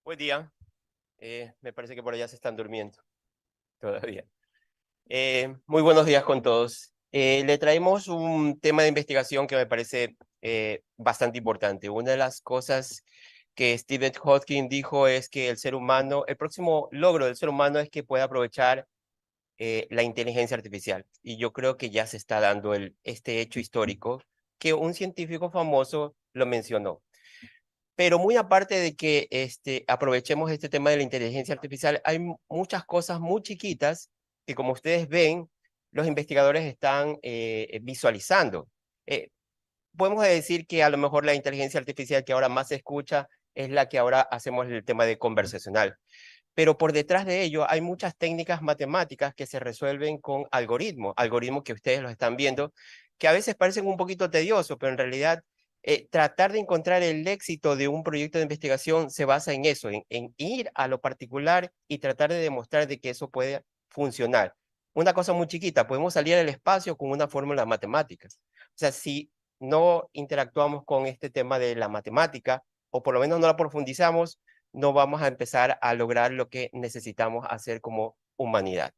Buen día. Me parece que por allá se están durmiendo todavía. Muy buenos días con todos. Le traemos un tema de investigación que me parece bastante importante. Una de las cosas que Stephen Hawking dijo es que el ser humano, el próximo logro del ser humano es que pueda aprovechar la inteligencia artificial. Y yo creo que ya se está dando este hecho histórico que un científico famoso lo mencionó. Pero muy aparte de que aprovechemos este tema de la inteligencia artificial, hay muchas cosas muy chiquitas que, como ustedes ven, los investigadores están visualizando. Eh, Podemos decir que a lo mejor la inteligencia artificial que ahora más se escucha es la que ahora hacemos el tema de conversacional. Pero por detrás de ello hay muchas técnicas matemáticas que se resuelven con algoritmos que ustedes los están viendo, que a veces parecen un poquito tediosos, pero en realidad tratar de encontrar el éxito de un proyecto de investigación se basa en eso, en ir a lo particular y tratar de demostrar de que eso puede funcionar. Una cosa muy chiquita, podemos salir al espacio con una fórmula matemáticas. O sea, si no interactuamos con este tema de la matemática, o por lo menos no la profundizamos, no vamos a empezar a lograr lo que necesitamos hacer como humanidad.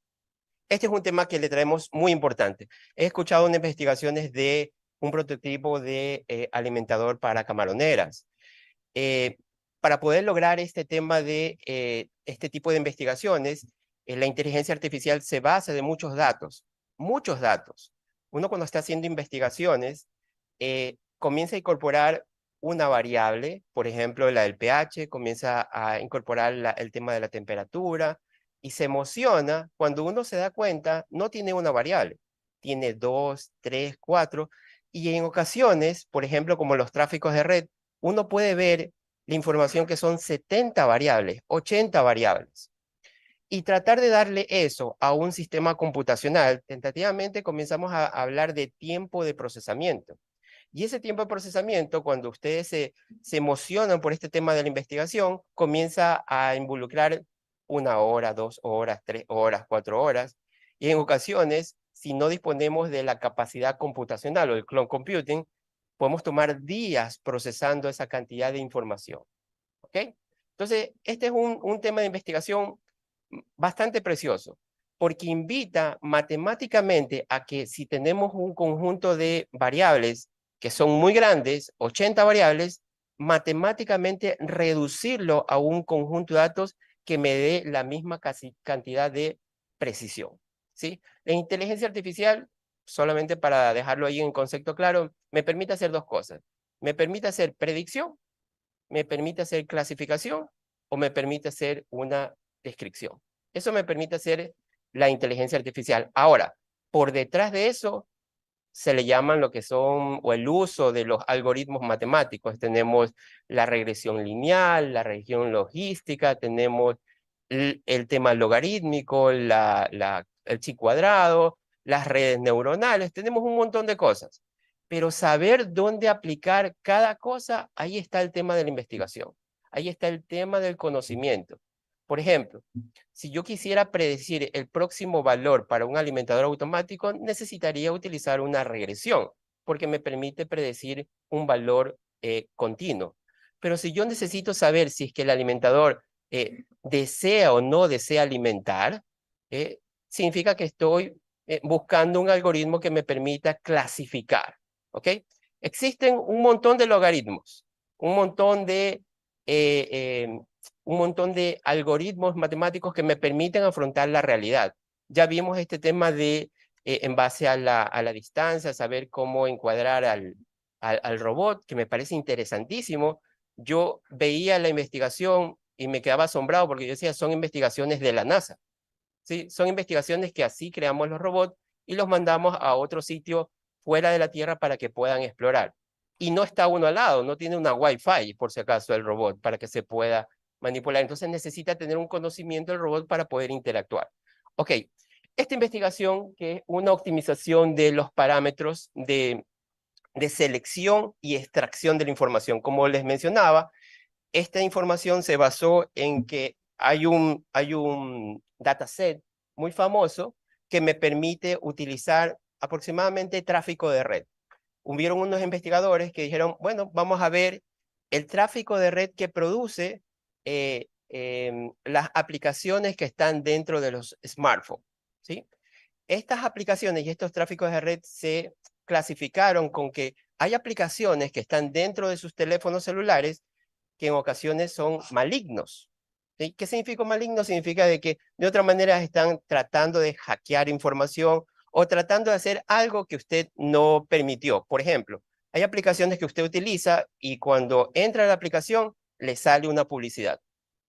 Este es un tema que le traemos muy importante. He escuchado unas investigaciones de un prototipo de alimentador para camaroneras. Eh, para poder lograr este tema de este tipo de investigaciones, la inteligencia artificial se basa de muchos datos, muchos datos. Uno cuando está haciendo investigaciones, comienza a incorporar una variable, por ejemplo, la del pH, comienza a incorporar el tema de la temperatura y se emociona cuando uno se da cuenta, no tiene una variable, tiene dos, tres, cuatro, y en ocasiones, por ejemplo, como los tráficos de red, uno puede ver la información que son 70 variables, 80 variables. Y tratar de darle eso a un sistema computacional, tentativamente comenzamos a hablar de tiempo de procesamiento. Y ese tiempo de procesamiento, cuando ustedes se emocionan por este tema de la investigación, comienza a involucrar 1 hora, 2 horas, 3 horas, 4 horas. Y en ocasiones, si no disponemos de la capacidad computacional o el cloud computing, podemos tomar días procesando esa cantidad de información. ¿Ok? Entonces, este es un tema de investigación bastante precioso, porque invita matemáticamente a que si tenemos un conjunto de variables que son muy grandes, 80 variables, matemáticamente reducirlo a un conjunto de datos que me dé la misma cantidad de precisión. ¿Sí? La inteligencia artificial, solamente para dejarlo ahí en concepto claro, me permite hacer dos cosas. Me permite hacer predicción, me permite hacer clasificación o me permite hacer una descripción. Eso me permite hacer la inteligencia artificial. Ahora, por detrás de eso se le llaman lo que son, o el uso de los algoritmos matemáticos. Tenemos la regresión lineal, la regresión logística, tenemos el tema logarítmico, el chi cuadrado, las redes neuronales, tenemos un montón de cosas. Pero saber dónde aplicar cada cosa, ahí está el tema de la investigación. Ahí está el tema del conocimiento. Por ejemplo, si yo quisiera predecir el próximo valor para un alimentador automático, necesitaría utilizar una regresión, porque me permite predecir un valor continuo. Pero si yo necesito saber si es que el alimentador desea o no desea alimentar, significa que estoy buscando un algoritmo que me permita clasificar. ¿Ok? Existen un montón de logaritmos, un montón de eh, eh, un montón de algoritmos matemáticos que me permiten afrontar la realidad. Ya vimos este tema de, en base a la distancia, saber cómo encuadrar al robot, que me parece interesantísimo. Yo veía la investigación y me quedaba asombrado porque yo decía, son investigaciones de la NASA. ¿Sí? Son investigaciones que así creamos los robots y los mandamos a otro sitio fuera de la Tierra para que puedan explorar. Y no está uno al lado, no tiene una Wi-Fi, por si acaso, el robot, para que se pueda manipular. Entonces necesita tener un conocimiento del robot para poder interactuar. Ok, esta investigación, que es una optimización de los parámetros de selección y extracción de la información. Como les mencionaba, esta información se basó en que hay un dataset muy famoso que me permite utilizar aproximadamente tráfico de red. Hubieron unos investigadores que dijeron, bueno, vamos a ver el tráfico de red que produce las aplicaciones que están dentro de los smartphones, ¿sí? Estas aplicaciones y estos tráficos de red se clasificaron con que hay aplicaciones que están dentro de sus teléfonos celulares que en ocasiones son malignos. ¿Sí? ¿Qué significa maligno? Significa de que de otra manera están tratando de hackear información o tratando de hacer algo que usted no permitió. Por ejemplo, hay aplicaciones que usted utiliza y cuando entra a la aplicación le sale una publicidad.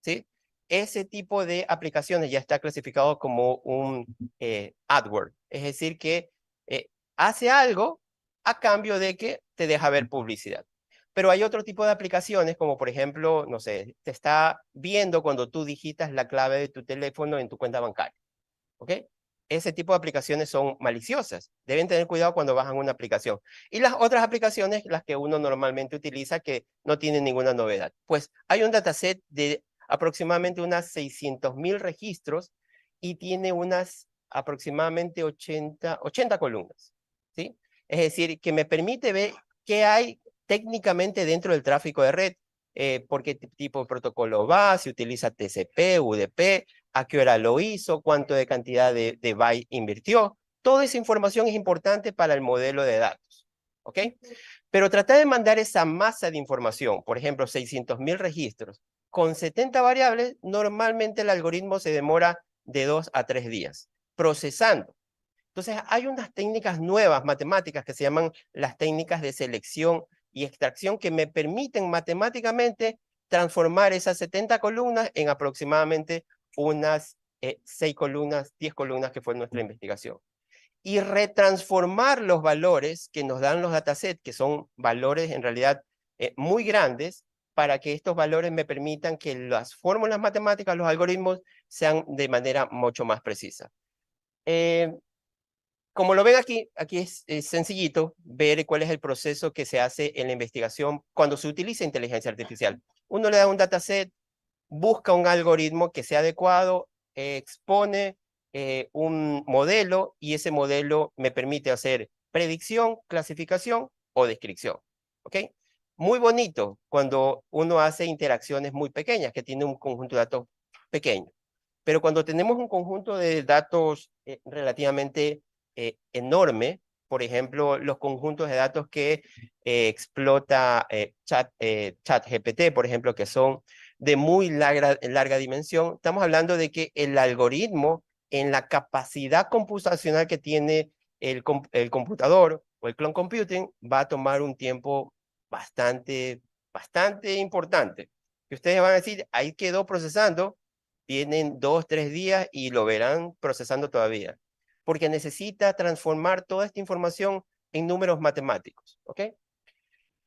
¿Sí? Ese tipo de aplicaciones ya está clasificado como un adword, es decir, que hace algo a cambio de que te deja ver publicidad. Pero hay otro tipo de aplicaciones, como por ejemplo, no sé, te está viendo cuando tú digitas la clave de tu teléfono en tu cuenta bancaria. ¿Ok? Ese tipo de aplicaciones son maliciosas. Deben tener cuidado cuando bajan una aplicación. Y las otras aplicaciones, las que uno normalmente utiliza, que no tienen ninguna novedad. Pues hay un dataset de aproximadamente unas 600.000 registros y tiene unas aproximadamente 80 columnas. ¿Sí? Es decir, que me permite ver qué hay técnicamente dentro del tráfico de red, por qué tipo de protocolo va, si utiliza TCP, UDP, a qué hora lo hizo, cuánto de cantidad de byte invirtió. Toda esa información es importante para el modelo de datos. ¿Ok? Pero tratar de mandar esa masa de información, por ejemplo, 600.000 registros, con 70 variables, normalmente el algoritmo se demora de 2 a 3 días procesando. Entonces, hay unas técnicas nuevas matemáticas que se llaman las técnicas de selección y extracción que me permiten matemáticamente transformar esas 70 columnas en aproximadamente unas 6 columnas, 10 columnas que fue nuestra investigación. Y retransformar los valores que nos dan los datasets, que son valores en realidad muy grandes, para que estos valores me permitan que las fórmulas matemáticas, los algoritmos, sean de manera mucho más precisa. Como lo ven aquí, es sencillito ver cuál es el proceso que se hace en la investigación cuando se utiliza inteligencia artificial. Uno le da un dataset, busca un algoritmo que sea adecuado, expone un modelo y ese modelo me permite hacer predicción, clasificación o descripción. ¿Ok? Muy bonito cuando uno hace interacciones muy pequeñas, que tiene un conjunto de datos pequeño. Pero cuando tenemos un conjunto de datos relativamente enorme, por ejemplo, los conjuntos de datos que explota ChatGPT, por ejemplo, que son de muy larga dimensión, estamos hablando de que el algoritmo en la capacidad computacional que tiene el computador o el cloud computing va a tomar un tiempo bastante importante. Que ustedes van a decir, ahí quedó procesando, tienen 2, 3 días y lo verán procesando todavía, porque necesita transformar toda esta información en números matemáticos, ¿ok?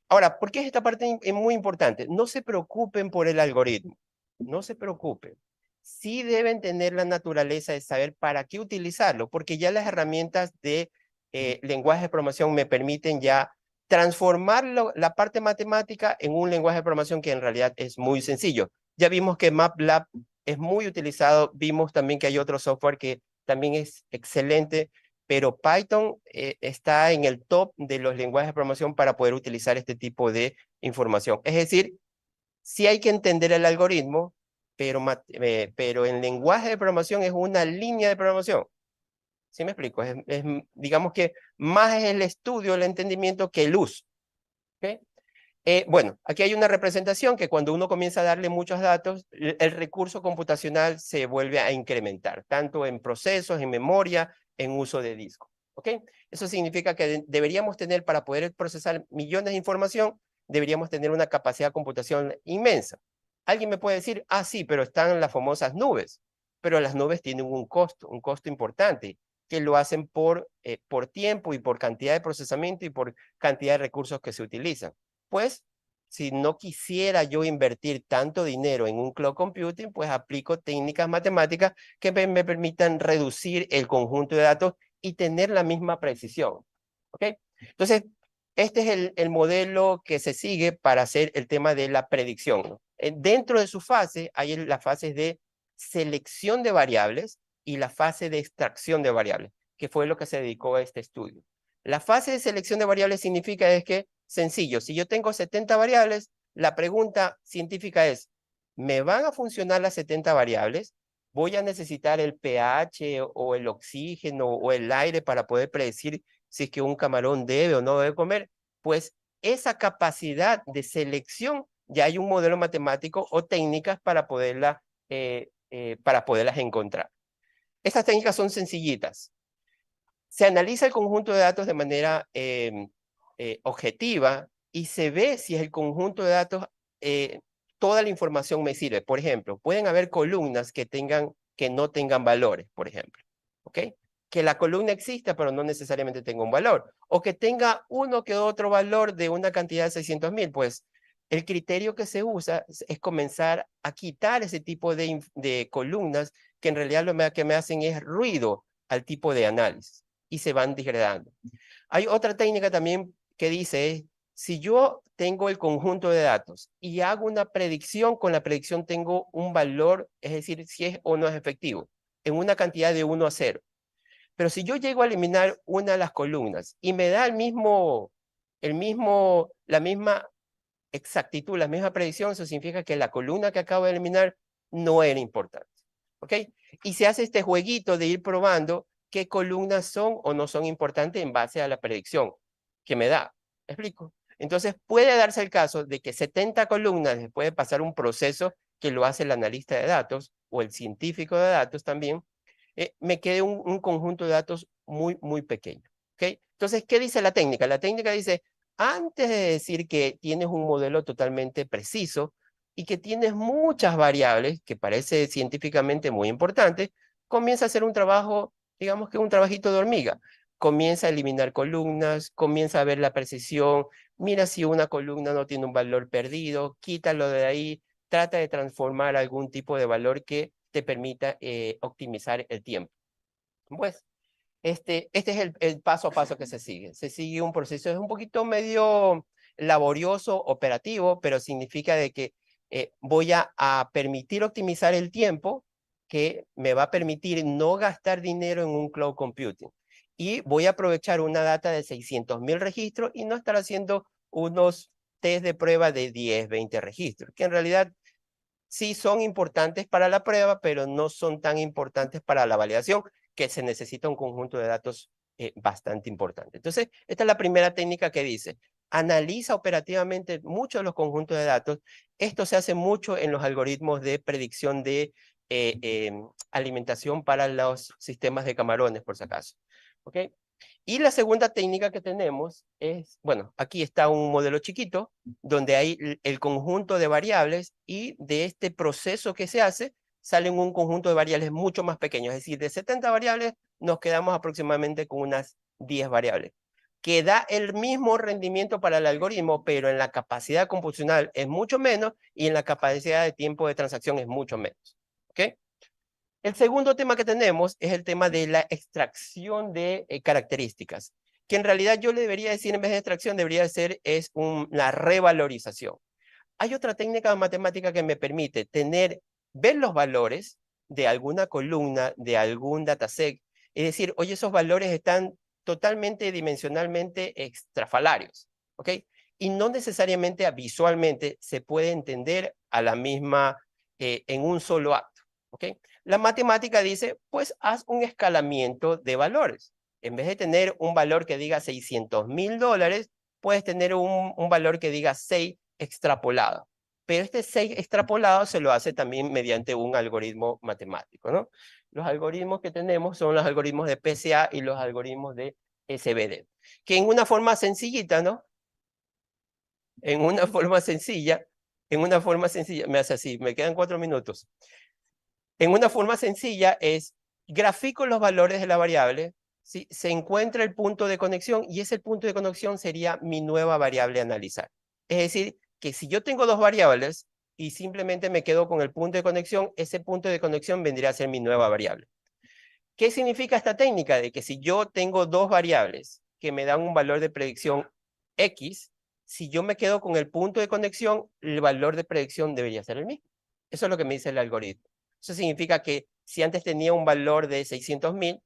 Ahora, ¿por qué esta parte es muy importante? No se preocupen por el algoritmo, no se preocupen. Sí deben tener la naturaleza de saber para qué utilizarlo, porque ya las herramientas de lenguaje de programación me permiten ya transformar la parte matemática en un lenguaje de programación que en realidad es muy sencillo. Ya vimos que MATLAB es muy utilizado, vimos también que hay otro software que también es excelente, pero Python está en el top de los lenguajes de programación para poder utilizar este tipo de información. Es decir, sí hay que entender el algoritmo, pero en lenguaje de programación es una línea de programación. ¿Sí me explico? Digamos que más es el estudio, el entendimiento que el uso. ¿Okay? Bueno, aquí hay una representación que cuando uno comienza a darle muchos datos, el recurso computacional se vuelve a incrementar, tanto en procesos, en memoria, en uso de disco. ¿Ok? Eso significa que deberíamos tener, para poder procesar millones de información, deberíamos tener una capacidad de computación inmensa. Alguien me puede decir, ah, sí, pero están las famosas nubes. Pero las nubes tienen un costo importante, que lo hacen por tiempo y por cantidad de procesamiento y por cantidad de recursos que se utilizan. Pues, si no quisiera yo invertir tanto dinero en un cloud computing, pues aplico técnicas matemáticas que me permitan reducir el conjunto de datos y tener la misma precisión. ¿Ok? Entonces, este es el modelo que se sigue para hacer el tema de la predicción, ¿no? Dentro de su fase hay las fases de selección de variables y la fase de extracción de variables, que fue lo que se dedicó a este estudio. La fase de selección de variables significa es que, sencillo, si yo tengo 70 variables, la pregunta científica es, me van a funcionar las 70 variables, voy a necesitar el pH o el oxígeno o el aire para poder predecir si es que un camarón debe o no debe comer, pues esa capacidad de selección, ya hay un modelo matemático o técnicas para poderlas encontrar. Estas técnicas son sencillitas. Se analiza el conjunto de datos de manera objetiva y se ve si el conjunto de datos, toda la información me sirve. Por ejemplo, pueden haber columnas que no tengan valores, por ejemplo. ¿Ok? Que la columna exista, pero no necesariamente tenga un valor. O que tenga uno que otro valor de una cantidad de 600.000. Pues el criterio que se usa es comenzar a quitar ese tipo de columnas que en realidad lo que me hacen es ruido al tipo de análisis y se van degradando. Hay otra técnica también que dice, si yo tengo el conjunto de datos y hago una predicción, con la predicción tengo un valor, es decir, si es o no es efectivo, en una cantidad de 1 a 0. Pero si yo llego a eliminar una de las columnas y me da la misma exactitud, la misma predicción, eso significa que la columna que acabo de eliminar no era importante. ¿Ok? Y se hace este jueguito de ir probando qué columnas son o no son importantes en base a la predicción que me da. ¿Me explico? Entonces puede darse el caso de que 70 columnas, después de pasar un proceso que lo hace el analista de datos o el científico de datos también, me quede un conjunto de datos muy, muy pequeño. ¿Ok? Entonces, ¿qué dice la técnica? La técnica dice, antes de decir que tienes un modelo totalmente preciso y que tienes muchas variables, que parece científicamente muy importante, comienza a hacer un trabajo, digamos que un trabajito de hormiga. Comienza a eliminar columnas, comienza a ver la precisión, mira si una columna no tiene un valor perdido, quítalo de ahí, trata de transformar algún tipo de valor que te permita optimizar el tiempo. Pues este es el paso a paso que se sigue. Se sigue un proceso, es un poquito medio laborioso, operativo, pero significa de que voy a permitir optimizar el tiempo que me va a permitir no gastar dinero en un cloud computing. Y voy a aprovechar una data de 600.000 registros y no estar haciendo unos test de prueba de 10, 20 registros, que en realidad sí son importantes para la prueba, pero no son tan importantes para la validación, que se necesita un conjunto de datos bastante importante. Entonces, esta es la primera técnica que dice, analiza operativamente muchos de los conjuntos de datos. Esto se hace mucho en los algoritmos de predicción de alimentación para los sistemas de camarones, por si acaso. ¿Ok? Y la segunda técnica que tenemos es, bueno, aquí está un modelo chiquito donde hay el conjunto de variables y de este proceso que se hace salen un conjunto de variables mucho más pequeños. Es decir, de 70 variables nos quedamos aproximadamente con unas 10 variables, que da el mismo rendimiento para el algoritmo, pero en la capacidad computacional es mucho menos y en la capacidad de tiempo de transacción es mucho menos. ¿Ok? El segundo tema que tenemos es el tema de la extracción de características, que en realidad yo le debería decir, en vez de extracción, debería ser una revalorización. Hay otra técnica matemática que me permite ver los valores de alguna columna, de algún dataset, es decir, oye, esos valores están totalmente dimensionalmente extrafalarios, ¿ok? Y no necesariamente visualmente se puede entender a la misma en un solo acto, ¿ok? La matemática dice, pues haz un escalamiento de valores. En vez de tener un valor que diga $600.000, puedes tener un valor que diga 6 extrapolado. Pero este 6 extrapolado se lo hace también mediante un algoritmo matemático, ¿no? Los algoritmos que tenemos son los algoritmos de PCA y los algoritmos de SVD, que en una forma sencillita, ¿no? En una forma sencilla, me hace así, me quedan 4 minutos. En una forma sencilla es, grafico los valores de la variable, ¿sí? Se encuentra el punto de conexión y ese punto de conexión sería mi nueva variable a analizar. Es decir, que si yo tengo dos variables y simplemente me quedo con el punto de conexión, ese punto de conexión vendría a ser mi nueva variable. ¿Qué significa esta técnica? De que si yo tengo dos variables que me dan un valor de predicción X, si yo me quedo con el punto de conexión, el valor de predicción debería ser el mismo. Eso es lo que me dice el algoritmo. Eso significa que si antes tenía un valor de 600.000,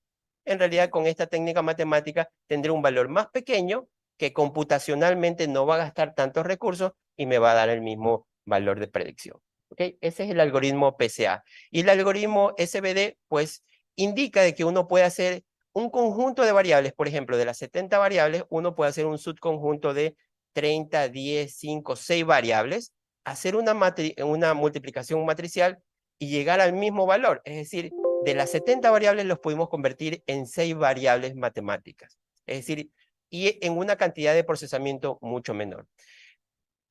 en realidad con esta técnica matemática tendré un valor más pequeño que computacionalmente no va a gastar tantos recursos y me va a dar el mismo valor de predicción. ¿Ok? Ese es el algoritmo PCA. Y el algoritmo SVD, pues, indica de que uno puede hacer un conjunto de variables. Por ejemplo, de las 70 variables, uno puede hacer un subconjunto de 30, 10, 5, 6 variables, hacer una multiplicación matricial y llegar al mismo valor. Es decir, de las 70 variables los pudimos convertir en 6 variables matemáticas. Es decir, y en una cantidad de procesamiento mucho menor.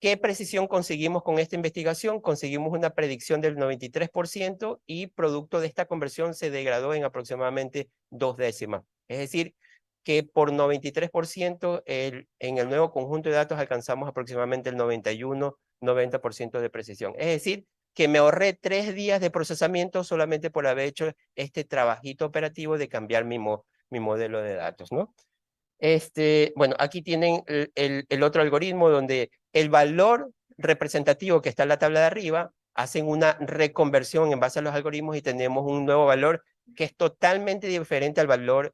¿Qué precisión conseguimos con esta investigación? Conseguimos una predicción del 93% y producto de esta conversión se degradó en aproximadamente 2 décimas. Es decir, que por 93% en el nuevo conjunto de datos alcanzamos aproximadamente el 91, 90% de precisión. Es decir, que me ahorré 3 días de procesamiento solamente por haber hecho este trabajito operativo de cambiar mi modelo de datos, ¿no? Bueno, aquí tienen el otro algoritmo donde el valor representativo que está en la tabla de arriba, hacen una reconversión en base a los algoritmos y tenemos un nuevo valor que es totalmente diferente al valor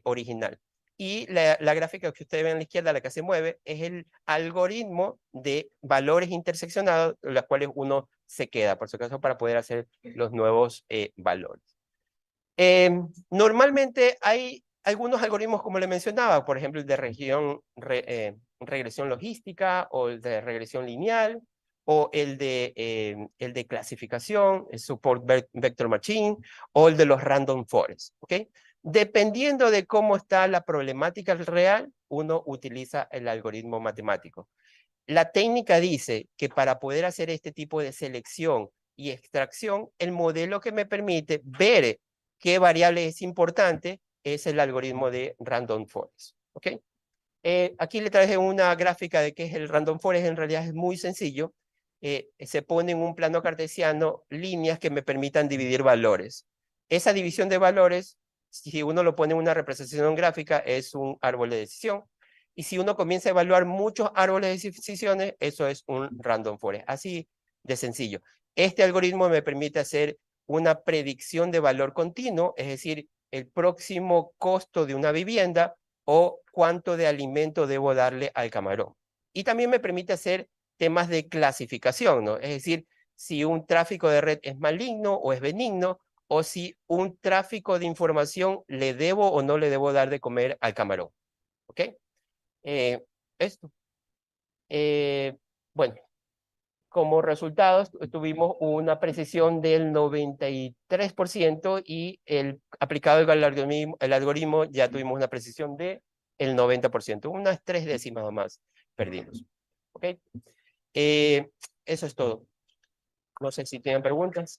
original. Y la gráfica que ustedes ven a la izquierda, la que se mueve, es el algoritmo de valores interseccionados, los cuales uno se queda, por su caso, para poder hacer los nuevos valores. Normalmente hay algunos algoritmos, como le mencionaba, por ejemplo, el de regresión logística o el de regresión lineal o el de clasificación, el support vector machine o el de los random forest, ¿ok? Dependiendo de cómo está la problemática real, uno utiliza el algoritmo matemático. La técnica dice que para poder hacer este tipo de selección y extracción, el modelo que me permite ver qué variable es importante es el algoritmo de Random Forest. ¿Ok? Aquí le traje una gráfica de qué es el Random Forest. En realidad es muy sencillo. Se pone en un plano cartesiano líneas que me permitan dividir valores. Esa división de valores, si uno lo pone en una representación gráfica, es un árbol de decisión. Y si uno comienza a evaluar muchos árboles de decisiones, eso es un Random Forest. Así de sencillo. Este algoritmo me permite hacer una predicción de valor continuo, es decir, el próximo costo de una vivienda o cuánto de alimento debo darle al camarón. Y también me permite hacer temas de clasificación, ¿no? Es decir, si un tráfico de red es maligno o es benigno, o si un tráfico de información le debo o no le debo dar de comer al camarón. ¿Ok? Esto. Bueno, como resultados tuvimos una precisión del 93% y aplicado el algoritmo ya tuvimos una precisión de el 90%, unas 3 décimas o más perdimos. ¿Ok? Eh, Eso es todo. No sé si tienen preguntas.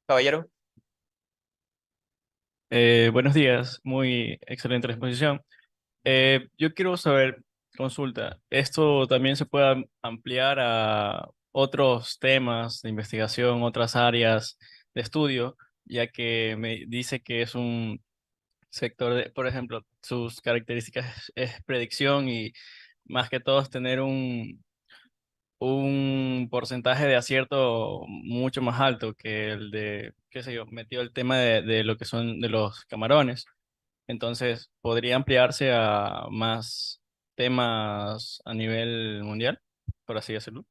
Caballero. Buenos días, muy excelente la exposición. Yo quiero saber, consulta, ¿esto también se puede ampliar a otros temas de investigación, otras áreas de estudio, ya que me dice que es un sector de, por ejemplo, sus características es predicción y más que todo es tener un porcentaje de acierto mucho más alto que el de, qué sé yo, metió el tema de lo que son de los camarones. Entonces, ¿podría ampliarse a más temas a nivel mundial, por así decirlo?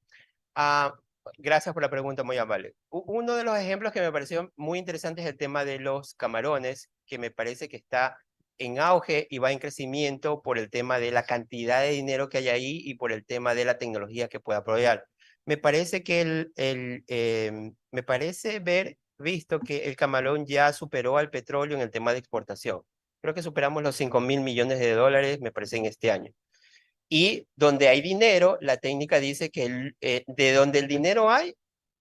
Ah, gracias por la pregunta, muy amable. Uno de los ejemplos que me pareció muy interesante es el tema de los camarones, que me parece que está en auge y va en crecimiento por el tema de la cantidad de dinero que hay ahí y por el tema de la tecnología que pueda proveer. Me parece que me parece visto que el camarón ya superó al petróleo en el tema de exportación. Creo que superamos los 5.000 millones de dólares, me parece, en este año. Y donde hay dinero, la técnica dice que de donde el dinero hay,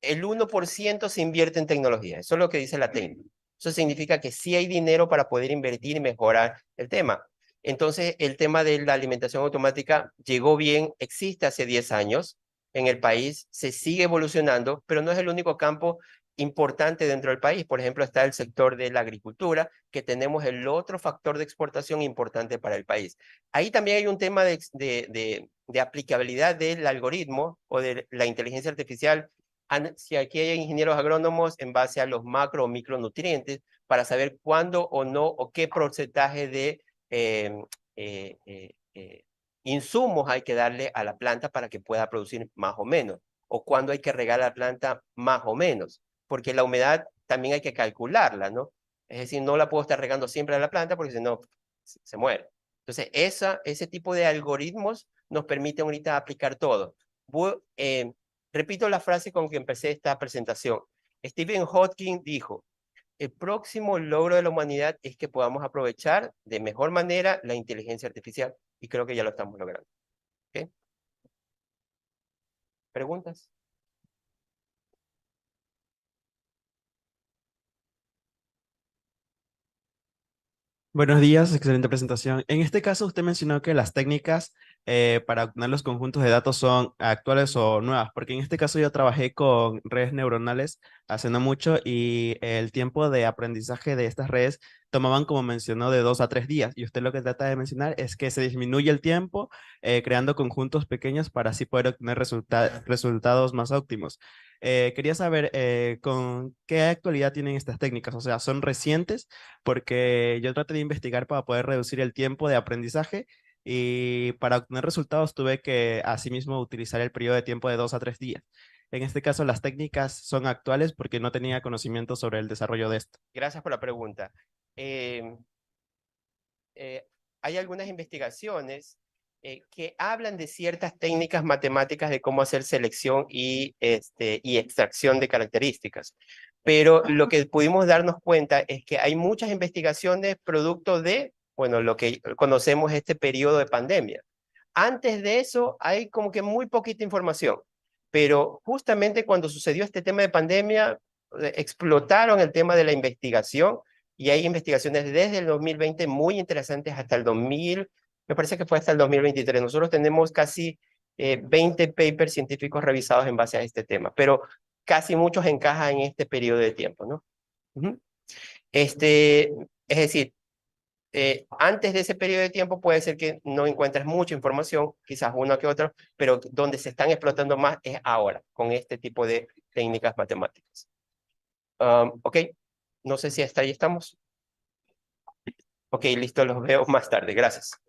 el 1% se invierte en tecnología. Eso es lo que dice la técnica. Eso significa que sí hay dinero para poder invertir y mejorar el tema. Entonces, el tema de la alimentación automática llegó bien, existe hace 10 años en el país, se sigue evolucionando, pero no es el único campo importante dentro del país. Por ejemplo, está el sector de la agricultura, que tenemos el otro factor de exportación importante para el país. Ahí también hay un tema de aplicabilidad del algoritmo o de la inteligencia artificial si aquí hay ingenieros agrónomos en base a los macro o micronutrientes para saber cuándo o no o qué porcentaje de eh, eh, eh, insumos hay que darle a la planta para que pueda producir más o menos, o cuándo hay que regar la planta más o menos, porque la humedad también hay que calcularla, ¿no? Es decir, no la puedo estar regando siempre a la planta porque si no se muere. Entonces, ese tipo de algoritmos nos permiten ahorita aplicar todo. Repito la frase con que empecé esta presentación. Stephen Hawking dijo, el próximo logro de la humanidad es que podamos aprovechar de mejor manera la inteligencia artificial. Y creo que ya lo estamos logrando. ¿Okay? ¿Preguntas? Buenos días, excelente presentación. En este caso, usted mencionó que las técnicas para obtener los conjuntos de datos son actuales o nuevas, porque en este caso yo trabajé con redes neuronales hace no mucho y el tiempo de aprendizaje de estas redes tomaban, como mencionó, de 2 a 3 días. Y usted lo que trata de mencionar es que se disminuye el tiempo creando conjuntos pequeños para así poder obtener resultados más óptimos. Quería saber con qué actualidad tienen estas técnicas, o sea, ¿son recientes? Porque yo traté de investigar para poder reducir el tiempo de aprendizaje y para obtener resultados tuve que asimismo utilizar el periodo de tiempo de 2 a 3 días. En este caso, las técnicas son actuales porque no tenía conocimiento sobre el desarrollo de esto. Gracias por la pregunta. Eh, hay algunas investigaciones que hablan de ciertas técnicas matemáticas de cómo hacer selección y extracción de características. Pero lo que pudimos darnos cuenta es que hay muchas investigaciones producto de, bueno, lo que conocemos este periodo de pandemia. Antes de eso hay como que muy poquita información, pero justamente cuando sucedió este tema de pandemia, explotaron el tema de la investigación y hay investigaciones desde el 2020 muy interesantes hasta el 2000, me parece que fue hasta el 2023. Nosotros tenemos casi 20 papers científicos revisados en base a este tema, pero casi muchos encajan en este periodo de tiempo, ¿no? Uh-huh. Es decir, antes de ese periodo de tiempo puede ser que no encuentres mucha información, quizás una que otra, pero donde se están explotando más es ahora, con este tipo de técnicas matemáticas. Ok, no sé si hasta ahí estamos. Ok, listo, los veo más tarde. Gracias.